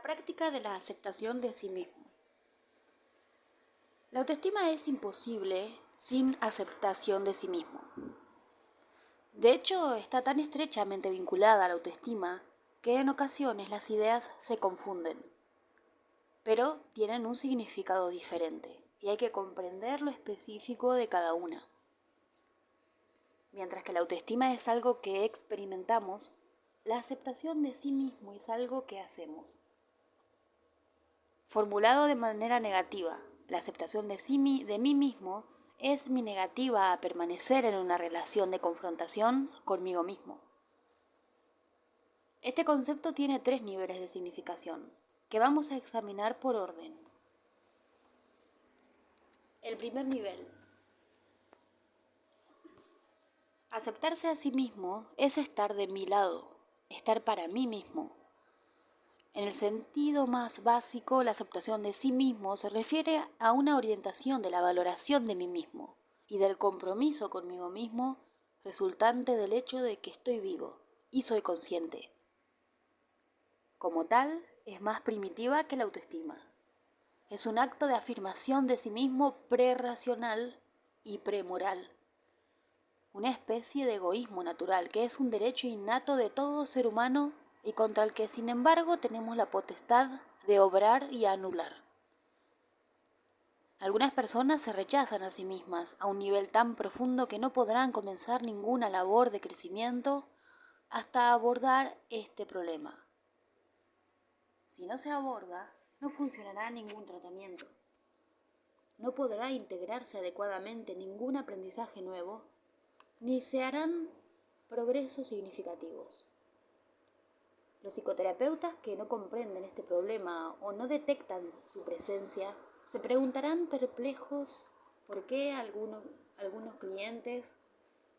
práctica de la aceptación de sí mismo. La autoestima es imposible sin aceptación de sí mismo. De hecho, está tan estrechamente vinculada a la autoestima que en ocasiones las ideas se confunden, pero tienen un significado diferente y hay que comprender lo específico de cada una. Mientras que la autoestima es algo que experimentamos, la aceptación de sí mismo es algo que hacemos. Formulado de manera negativa, la aceptación de mí mismo es mi negativa a permanecer en una relación de confrontación conmigo mismo. Este concepto tiene 3 niveles de significación, que vamos a examinar por orden. El primer nivel. Aceptarse a sí mismo es estar de mi lado, estar para mí mismo. En el sentido más básico, la aceptación de sí mismo se refiere a una orientación de la valoración de mí mismo y del compromiso conmigo mismo resultante del hecho de que estoy vivo y soy consciente. Como tal, es más primitiva que la autoestima. Es un acto de afirmación de sí mismo prerracional y premoral. Una especie de egoísmo natural que es un derecho innato de todo ser humano y contra el que, sin embargo, tenemos la potestad de obrar y anular. Algunas personas se rechazan a sí mismas a un nivel tan profundo que no podrán comenzar ninguna labor de crecimiento hasta abordar este problema. Si no se aborda, no funcionará ningún tratamiento. No podrá integrarse adecuadamente ningún aprendizaje nuevo, ni se harán progresos significativos. Los psicoterapeutas que no comprenden este problema o no detectan su presencia se preguntarán perplejos por qué algunos clientes,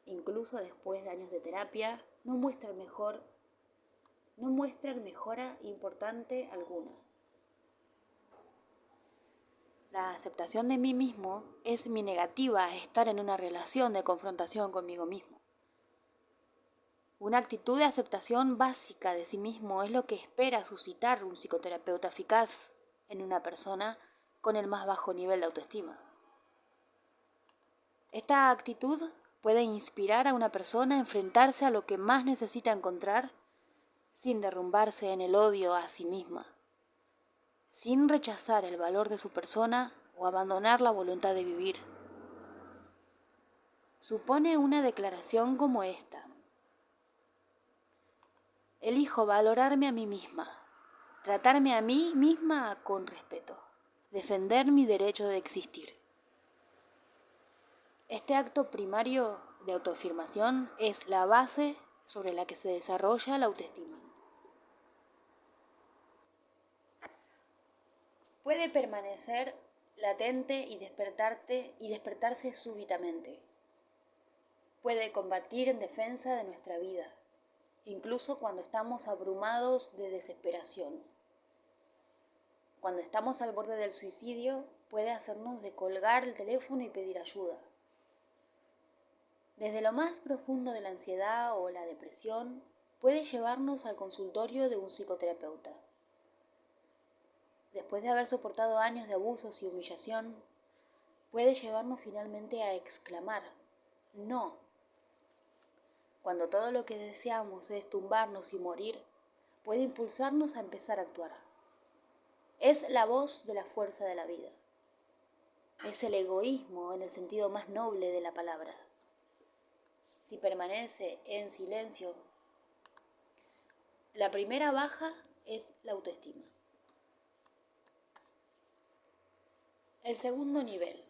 incluso después de años de terapia, no muestran mejora importante alguna. La aceptación de mí mismo es mi negativa a estar en una relación de confrontación conmigo mismo. Una actitud de aceptación básica de sí mismo es lo que espera suscitar un psicoterapeuta eficaz en una persona con el más bajo nivel de autoestima. Esta actitud puede inspirar a una persona a enfrentarse a lo que más necesita encontrar sin derrumbarse en el odio a sí misma, sin rechazar el valor de su persona o abandonar la voluntad de vivir. Supone una declaración como esta: elijo valorarme a mí misma, tratarme a mí misma con respeto, defender mi derecho de existir. Este acto primario de autoafirmación es la base sobre la que se desarrolla la autoestima. Puede permanecer latente y despertarse súbitamente. Puede combatir en defensa de nuestra vida, incluso cuando estamos abrumados de desesperación. Cuando estamos al borde del suicidio, puede hacernos descolgar el teléfono y pedir ayuda. Desde lo más profundo de la ansiedad o la depresión, puede llevarnos al consultorio de un psicoterapeuta. Después de haber soportado años de abusos y humillación, puede llevarnos finalmente a exclamar: no. Cuando todo lo que deseamos es tumbarnos y morir, puede impulsarnos a empezar a actuar. Es la voz de la fuerza de la vida. Es el egoísmo en el sentido más noble de la palabra. Si permanece en silencio, la primera baja es la autoestima. El segundo nivel.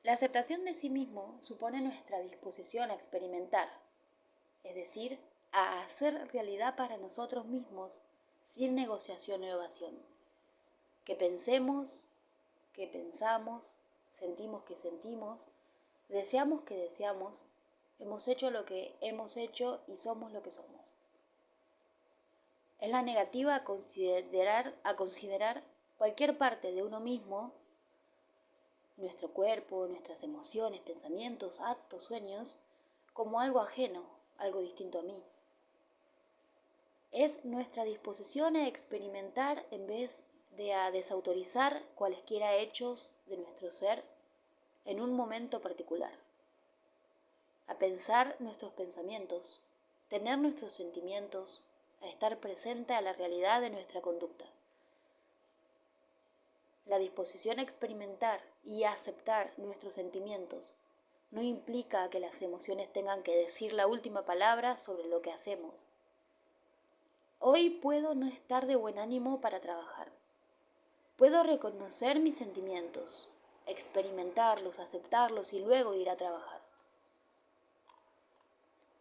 La aceptación de sí mismo supone nuestra disposición a experimentar, es decir, a hacer realidad para nosotros mismos sin negociación o evasión. Que pensemos, que pensamos, sentimos que sentimos, deseamos que deseamos, hemos hecho lo que hemos hecho y somos lo que somos. Es la negativa a considerar cualquier parte de uno mismo, nuestro cuerpo, nuestras emociones, pensamientos, actos, sueños, como algo ajeno, algo distinto a mí. es nuestra disposición a experimentar en vez de a desautorizar cualesquiera hechos de nuestro ser en un momento particular, a pensar nuestros pensamientos, tener nuestros sentimientos, a estar presente a la realidad de nuestra conducta. La disposición a experimentar y a aceptar nuestros sentimientos no implica que las emociones tengan que decir la última palabra sobre lo que hacemos. Hoy puedo no estar de buen ánimo para trabajar. Puedo reconocer mis sentimientos, experimentarlos, aceptarlos y luego ir a trabajar.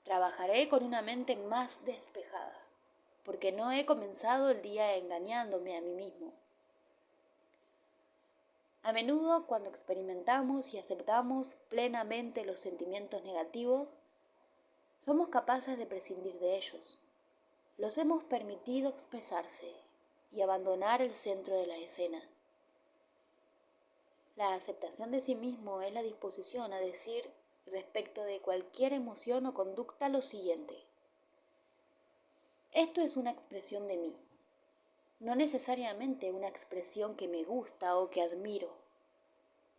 Trabajaré con una mente más despejada, porque no he comenzado el día engañándome a mí mismo. A menudo, cuando experimentamos y aceptamos plenamente los sentimientos negativos, somos capaces de prescindir de ellos. Los hemos permitido expresarse y abandonar el centro de la escena. La aceptación de sí mismo es la disposición a decir respecto de cualquier emoción o conducta lo siguiente: esto es una expresión de mí, no necesariamente una expresión que me gusta o que admiro,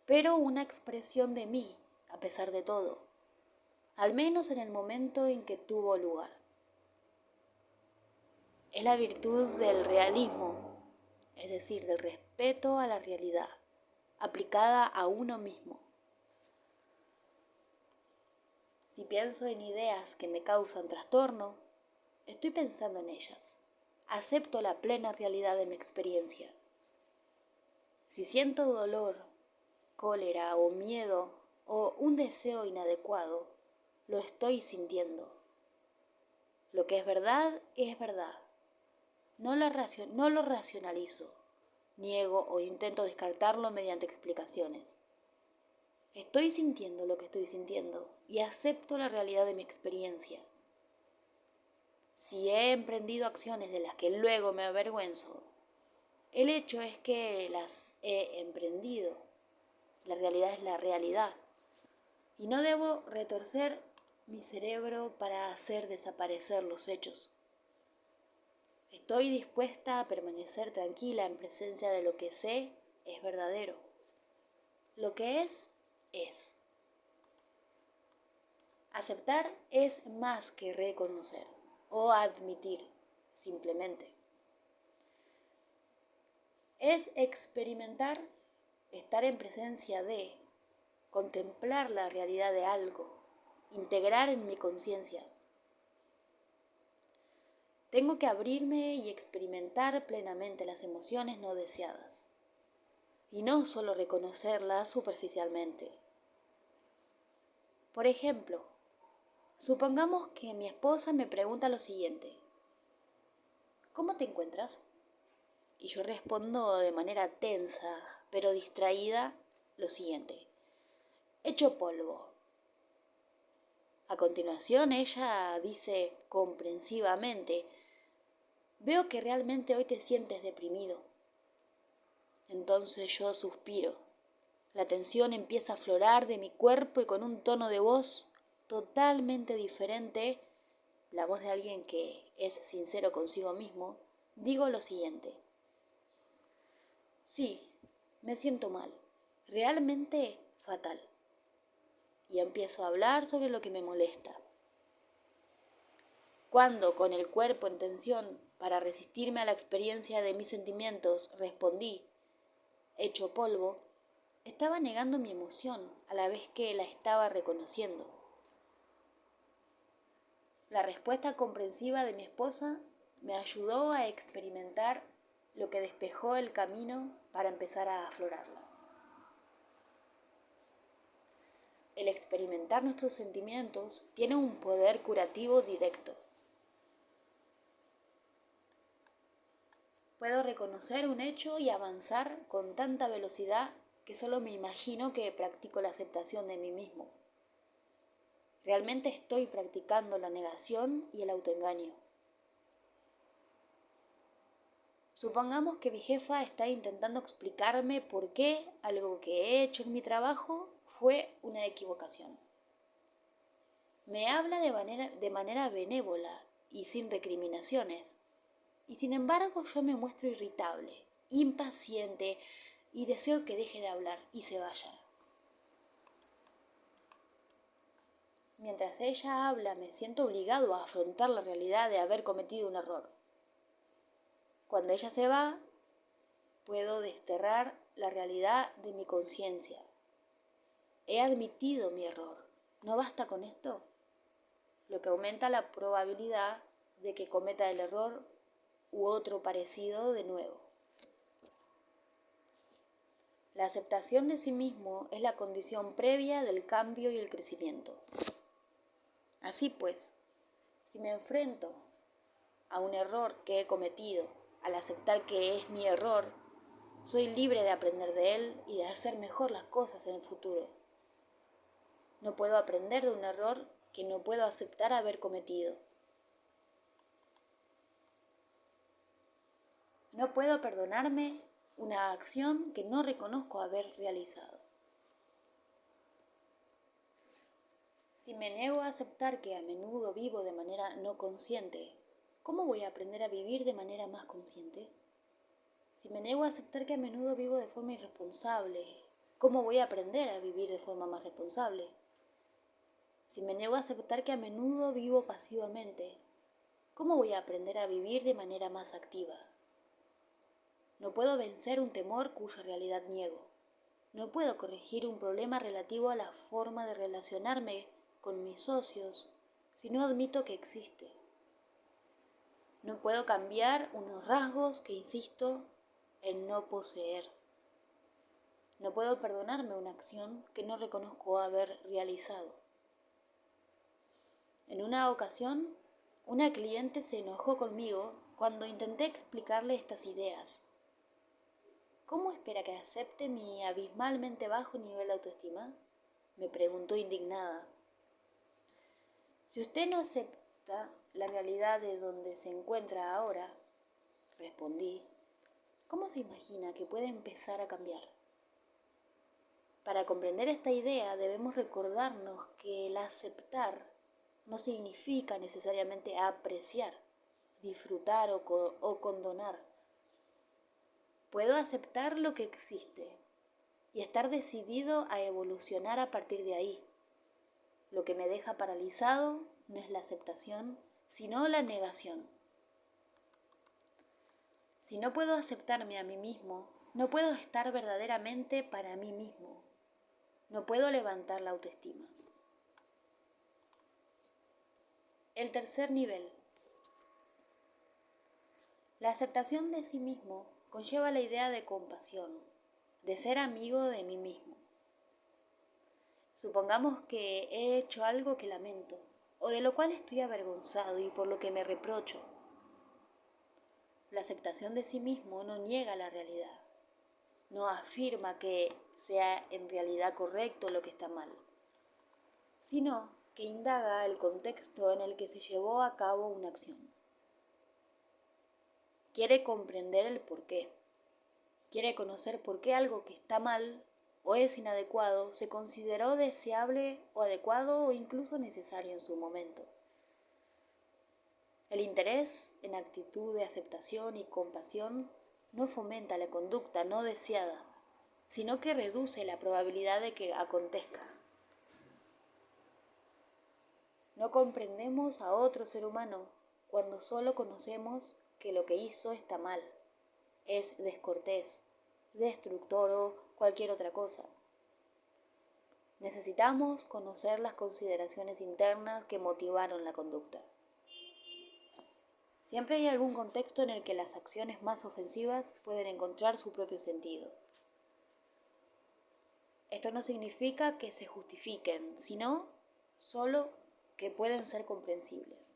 pero una expresión de mí, a pesar de todo, al menos en el momento en que tuvo lugar. Es la virtud del realismo, es decir, del respeto a la realidad, aplicada a uno mismo. Si pienso en ideas que me causan trastorno, estoy pensando en ellas. Acepto la plena realidad de mi experiencia. Si siento dolor, cólera o miedo o un deseo inadecuado, lo estoy sintiendo. Lo que es verdad es verdad. No lo racionalizo, niego o intento descartarlo mediante explicaciones. Estoy sintiendo lo que estoy sintiendo y acepto la realidad de mi experiencia. Si he emprendido acciones de las que luego me avergüenzo, el hecho es que las he emprendido. La realidad es la realidad. Y no debo retorcer mi cerebro para hacer desaparecer los hechos. Estoy dispuesta a permanecer tranquila en presencia de lo que sé es verdadero. Lo que es. Aceptar es más que reconocer o admitir, simplemente. Es experimentar, estar en presencia de, contemplar la realidad de algo, integrar en mi conciencia. Tengo que abrirme y experimentar plenamente las emociones no deseadas, y no solo reconocerlas superficialmente. Por ejemplo, supongamos que mi esposa me pregunta lo siguiente: ¿cómo te encuentras? Y yo respondo de manera tensa, pero distraída, lo siguiente: hecho polvo. A continuación ella dice comprensivamente: veo que realmente hoy te sientes deprimido. Entonces yo suspiro. La tensión empieza a aflorar de mi cuerpo y con un tono de voz totalmente diferente, la voz de alguien que es sincero consigo mismo, digo lo siguiente: sí, me siento mal, realmente fatal. Y empiezo a hablar sobre lo que me molesta. Cuando, con el cuerpo en tensión, para resistirme a la experiencia de mis sentimientos, respondí hecho polvo, estaba negando mi emoción a la vez que la estaba reconociendo. La respuesta comprensiva de mi esposa me ayudó a experimentar lo que despejó el camino para empezar a aflorarla. El experimentar nuestros sentimientos tiene un poder curativo directo. Puedo reconocer un hecho y avanzar con tanta velocidad que solo me imagino que practico la aceptación de mí mismo. Realmente estoy practicando la negación y el autoengaño. Supongamos que mi jefa está intentando explicarme por qué algo que he hecho en mi trabajo fue una equivocación. Me habla de manera benévola y sin recriminaciones. Y sin embargo yo me muestro irritable, impaciente y deseo que deje de hablar y se vaya. Mientras ella habla, me siento obligado a afrontar la realidad de haber cometido un error. Cuando ella se va, puedo desterrar la realidad de mi conciencia. He admitido mi error. ¿No basta con esto? Lo que aumenta la probabilidad de que cometa el error u otro parecido de nuevo. La aceptación de sí mismo es la condición previa del cambio y el crecimiento. Así pues, si me enfrento a un error que he cometido, al aceptar que es mi error, soy libre de aprender de él y de hacer mejor las cosas en el futuro. No puedo aprender de un error que no puedo aceptar haber cometido. No puedo perdonarme una acción que no reconozco haber realizado. Si me niego a aceptar que a menudo vivo de manera no consciente, ¿cómo voy a aprender a vivir de manera más consciente? Si me niego a aceptar que a menudo vivo de forma irresponsable, ¿cómo voy a aprender a vivir de forma más responsable? Si me niego a aceptar que a menudo vivo pasivamente, ¿cómo voy a aprender a vivir de manera más activa? No puedo vencer un temor cuya realidad niego. No puedo corregir un problema relativo a la forma de relacionarme con mis socios si no admito que existe. No puedo cambiar unos rasgos que insisto en no poseer. No puedo perdonarme una acción que no reconozco haber realizado. En una ocasión, una cliente se enojó conmigo cuando intenté explicarle estas ideas. ¿Cómo espera que acepte mi abismalmente bajo nivel de autoestima?, me preguntó indignada. Si usted no acepta la realidad de donde se encuentra ahora, respondí, ¿cómo se imagina que puede empezar a cambiar? Para comprender esta idea debemos recordarnos que el aceptar no significa necesariamente apreciar, disfrutar o condonar. Puedo aceptar lo que existe y estar decidido a evolucionar a partir de ahí. Lo que me deja paralizado no es la aceptación, sino la negación. Si no puedo aceptarme a mí mismo, no puedo estar verdaderamente para mí mismo. No puedo levantar la autoestima. El tercer nivel. La aceptación de sí mismo conlleva la idea de compasión, de ser amigo de mí mismo. Supongamos que he hecho algo que lamento, o de lo cual estoy avergonzado y por lo que me reprocho. La aceptación de sí mismo no niega la realidad, no afirma que sea en realidad correcto lo que está mal, sino que indaga el contexto en el que se llevó a cabo una acción. Quiere comprender el porqué. Quiere conocer por qué algo que está mal o es inadecuado se consideró deseable o adecuado o incluso necesario en su momento. El interés en actitud de aceptación y compasión no fomenta la conducta no deseada, sino que reduce la probabilidad de que acontezca. No comprendemos a otro ser humano cuando solo conocemos que lo que hizo está mal, es descortés, destructor o cualquier otra cosa. Necesitamos conocer las consideraciones internas que motivaron la conducta. Siempre hay algún contexto en el que las acciones más ofensivas pueden encontrar su propio sentido. Esto no significa que se justifiquen, sino solo que pueden ser comprensibles.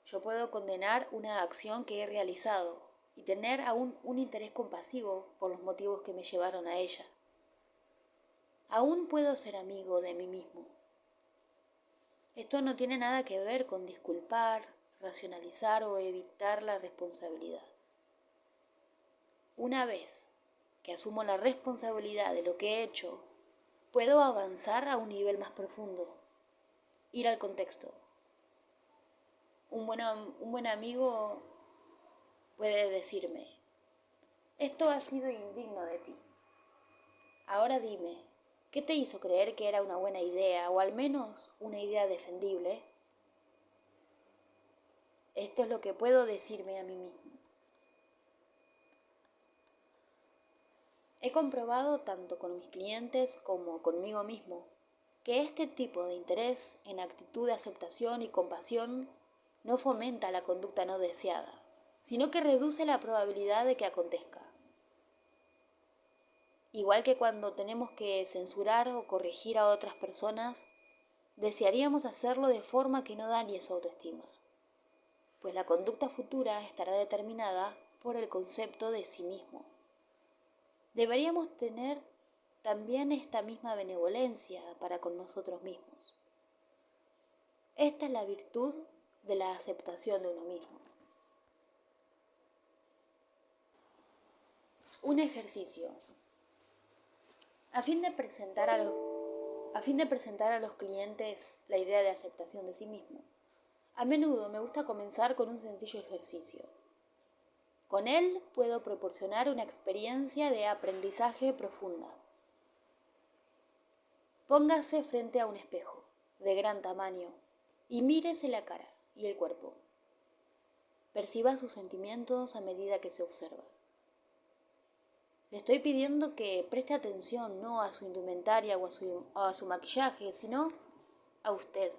Yo puedo condenar una acción que he realizado y tener aún un interés compasivo por los motivos que me llevaron a ella. Aún puedo ser amigo de mí mismo. Esto no tiene nada que ver con disculpar, racionalizar o evitar la responsabilidad. Una vez que asumo la responsabilidad de lo que he hecho, puedo avanzar a un nivel más profundo, ir al contexto, Un buen amigo puede decirme, esto ha sido indigno de ti. Ahora dime, ¿qué te hizo creer que era una buena idea o al menos una idea defendible? Esto es lo que puedo decirme a mí mismo. He comprobado tanto con mis clientes como conmigo mismo que este tipo de interés en actitud de aceptación y compasión no fomenta la conducta no deseada, sino que reduce la probabilidad de que acontezca. Igual que cuando tenemos que censurar o corregir a otras personas, desearíamos hacerlo de forma que no dañe su autoestima, pues la conducta futura estará determinada por el concepto de sí mismo. Deberíamos tener también esta misma benevolencia para con nosotros mismos. Esta es la virtud de la aceptación de uno mismo. Un ejercicio. A fin de presentar a los clientes la idea de aceptación de sí mismo, a menudo me gusta comenzar con un sencillo ejercicio. Con él puedo proporcionar una experiencia de aprendizaje profunda. Póngase frente a un espejo de gran tamaño y mírese la cara y el cuerpo. Perciba sus sentimientos a medida que se observa. Le estoy pidiendo que preste atención no a su indumentaria o a su maquillaje, sino a usted.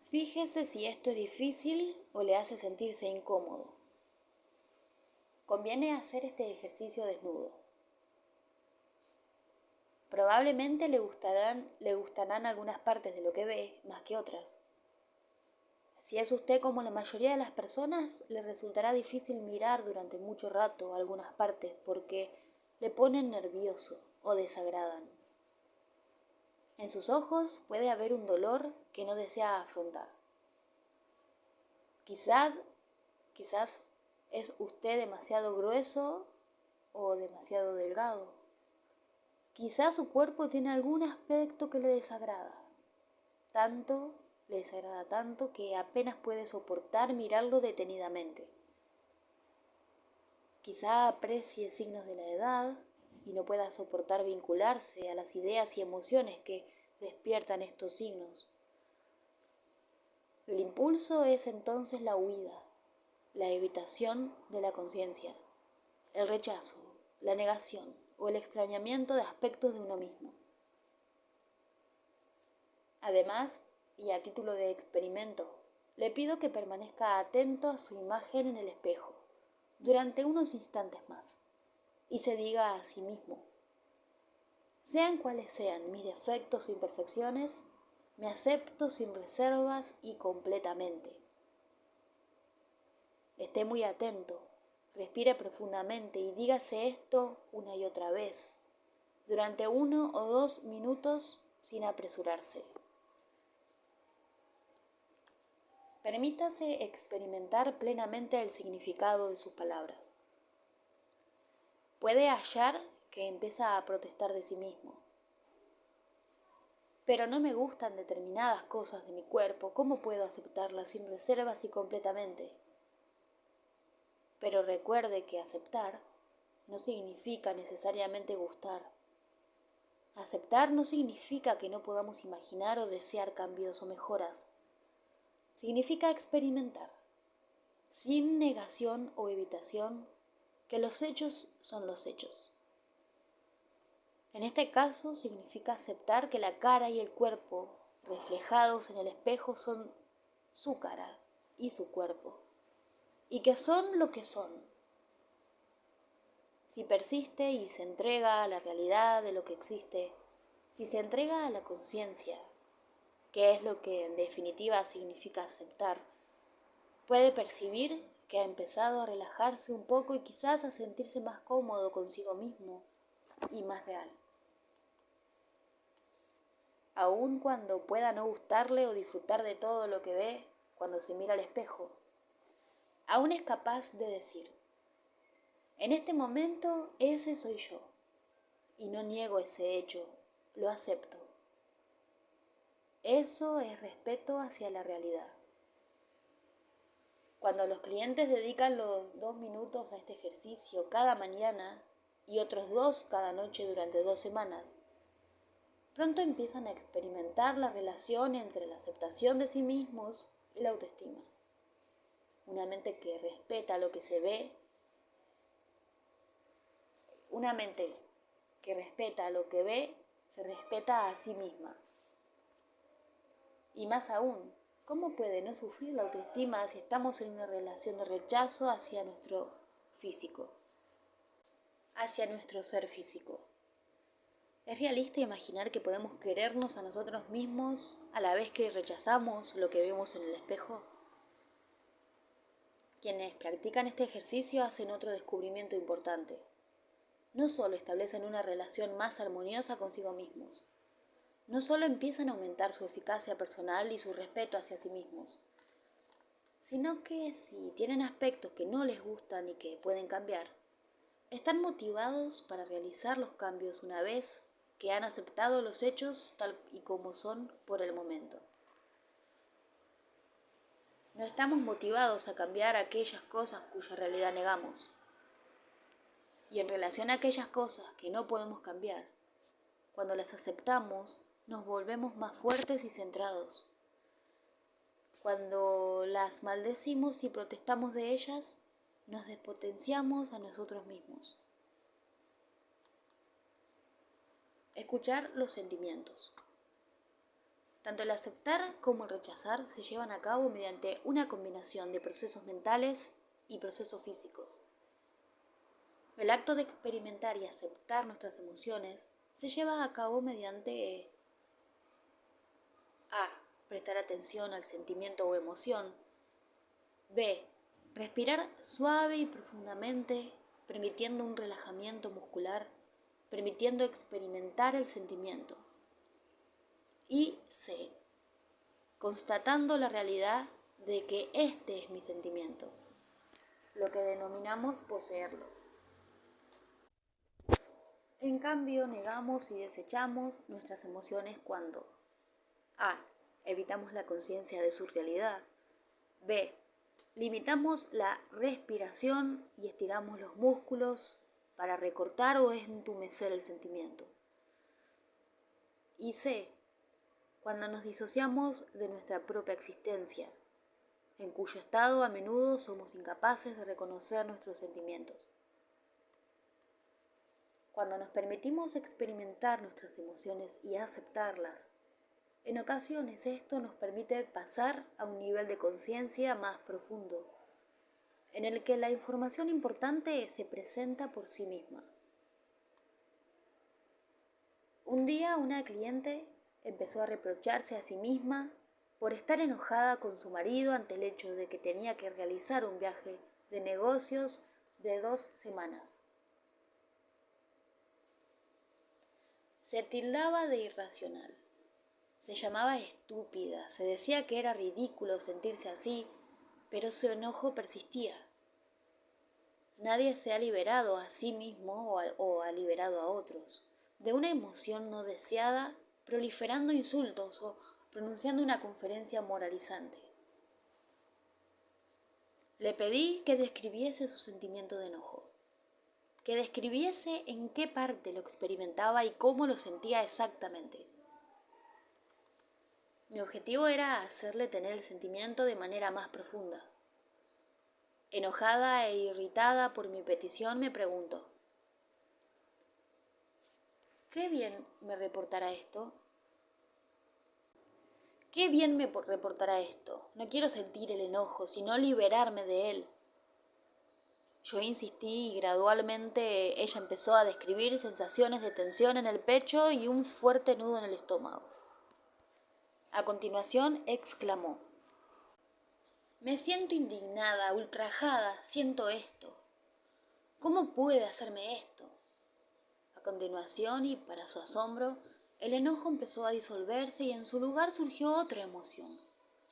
Fíjese si esto es difícil o le hace sentirse incómodo. Conviene hacer este ejercicio desnudo. Probablemente le gustarán algunas partes de lo que ve más que otras. Si es usted como la mayoría de las personas, le resultará difícil mirar durante mucho rato algunas partes porque le ponen nervioso o desagradan. En sus ojos puede haber un dolor que no desea afrontar. Quizás es usted demasiado grueso o demasiado delgado. Quizás su cuerpo tiene algún aspecto que le desagrada tanto que apenas puede soportar mirarlo detenidamente. Quizá aprecie signos de la edad y no pueda soportar vincularse a las ideas y emociones que despiertan estos signos. El impulso es entonces la huida, la evitación de la conciencia, el rechazo, la negación o el extrañamiento de aspectos de uno mismo. Además, y a título de experimento, le pido que permanezca atento a su imagen en el espejo durante unos instantes más y se diga a sí mismo, sean cuales sean mis defectos o imperfecciones, me acepto sin reservas y completamente. Esté muy atento, respire profundamente y dígase esto una y otra vez, durante 1 o 2 minutos sin apresurarse. Permítase experimentar plenamente el significado de sus palabras. Puede hallar que empieza a protestar de sí mismo. Pero no me gustan determinadas cosas de mi cuerpo, ¿cómo puedo aceptarlas sin reservas y completamente? Pero recuerde que aceptar no significa necesariamente gustar. Aceptar no significa que no podamos imaginar o desear cambios o mejoras. Significa experimentar, sin negación o evitación, que los hechos son los hechos. En este caso significa aceptar que la cara y el cuerpo reflejados en el espejo son su cara y su cuerpo, y que son lo que son. Si persiste y se entrega a la realidad de lo que existe, si se entrega a la conciencia, que es lo que en definitiva significa aceptar, puede percibir que ha empezado a relajarse un poco y quizás a sentirse más cómodo consigo mismo y más real. Aun cuando pueda no gustarle o disfrutar de todo lo que ve cuando se mira al espejo, aún es capaz de decir, en este momento ese soy yo, y no niego ese hecho, lo acepto. Eso es respeto hacia la realidad. Cuando los clientes dedican los 2 minutos a este ejercicio cada mañana y otros 2 cada noche durante 2 semanas, pronto empiezan a experimentar la relación entre la aceptación de sí mismos y la autoestima. Una mente que respeta lo que se ve, una mente que respeta lo que ve, se respeta a sí misma. Y más aún, ¿cómo puede no sufrir la autoestima si estamos en una relación de rechazo hacia nuestro físico, hacia nuestro ser físico? ¿Es realista imaginar que podemos querernos a nosotros mismos a la vez que rechazamos lo que vemos en el espejo? Quienes practican este ejercicio hacen otro descubrimiento importante. No solo establecen una relación más armoniosa consigo mismos, no solo empiezan a aumentar su eficacia personal y su respeto hacia sí mismos, sino que si tienen aspectos que no les gustan y que pueden cambiar, están motivados para realizar los cambios una vez que han aceptado los hechos tal y como son por el momento. No estamos motivados a cambiar aquellas cosas cuya realidad negamos. Y en relación a aquellas cosas que no podemos cambiar, cuando las aceptamos, nos volvemos más fuertes y centrados. Cuando las maldecimos y protestamos de ellas, nos despotenciamos a nosotros mismos. Escuchar los sentimientos. Tanto el aceptar como el rechazar se llevan a cabo mediante una combinación de procesos mentales y procesos físicos. El acto de experimentar y aceptar nuestras emociones se lleva a cabo mediante A. Prestar atención al sentimiento o emoción. B. Respirar suave y profundamente, permitiendo un relajamiento muscular, permitiendo experimentar el sentimiento. Y C. Constatando la realidad de que este es mi sentimiento, lo que denominamos poseerlo. En cambio, negamos y desechamos nuestras emociones cuando A. Evitamos la conciencia de su realidad. B. Limitamos la respiración y estiramos los músculos para recortar o entumecer el sentimiento. Y C. Cuando nos disociamos de nuestra propia existencia, en cuyo estado a menudo somos incapaces de reconocer nuestros sentimientos. Cuando nos permitimos experimentar nuestras emociones y aceptarlas, en ocasiones esto nos permite pasar a un nivel de conciencia más profundo, en el que la información importante se presenta por sí misma. Un día una cliente empezó a reprocharse a sí misma por estar enojada con su marido ante el hecho de que tenía que realizar un viaje de negocios de 2 semanas. Se tildaba de irracional, se llamaba estúpida, se decía que era ridículo sentirse así, pero su enojo persistía. Nadie se ha liberado a sí mismo o ha liberado a otros de una emoción no deseada, proliferando insultos o pronunciando una conferencia moralizante. Le pedí que describiese su sentimiento de enojo, que describiese en qué parte lo experimentaba y cómo lo sentía exactamente. Mi objetivo era hacerle tener el sentimiento de manera más profunda. Enojada e irritada por mi petición, me preguntó: ¿qué bien me reportará esto? ¿Qué bien me reportará esto? No quiero sentir el enojo, sino liberarme de él. Yo insistí y gradualmente ella empezó a describir sensaciones de tensión en el pecho y un fuerte nudo en el estómago. A continuación exclamó: me siento indignada, ultrajada, siento esto. ¿Cómo puede hacerme esto? A continuación, y para su asombro, el enojo empezó a disolverse y en su lugar surgió otra emoción,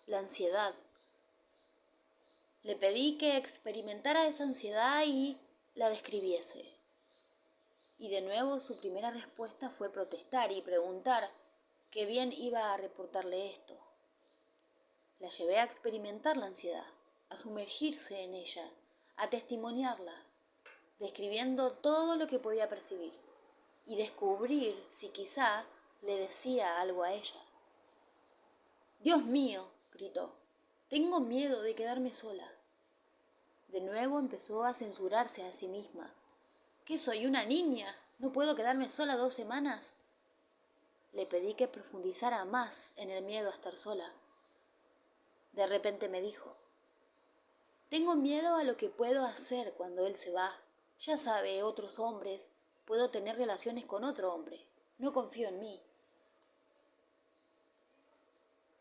la ansiedad. Le pedí que experimentara esa ansiedad y la describiese. Y de nuevo su primera respuesta fue protestar y preguntar: qué bien iba a reportarle esto. La llevé a experimentar la ansiedad, a sumergirse en ella, a testimoniarla, describiendo todo lo que podía percibir y descubrir si quizá le decía algo a ella. «Dios mío», gritó, «tengo miedo de quedarme sola». De nuevo empezó a censurarse a sí misma. «¿Qué soy, una niña? ¿No puedo quedarme sola 2 semanas?» Le pedí que profundizara más en el miedo a estar sola. De repente me dijo: «Tengo miedo a lo que puedo hacer cuando él se va. Ya sabe, otros hombres. Puedo tener relaciones con otro hombre. No confío en mí».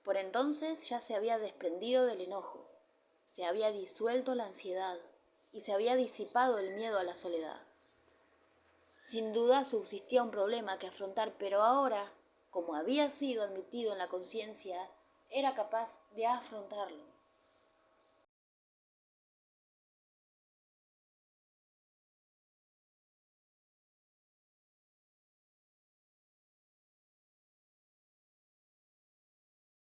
Por entonces ya se había desprendido del enojo, se había disuelto la ansiedad y se había disipado el miedo a la soledad. Sin duda subsistía un problema que afrontar, pero ahora, como había sido admitido en la conciencia, era capaz de afrontarlo.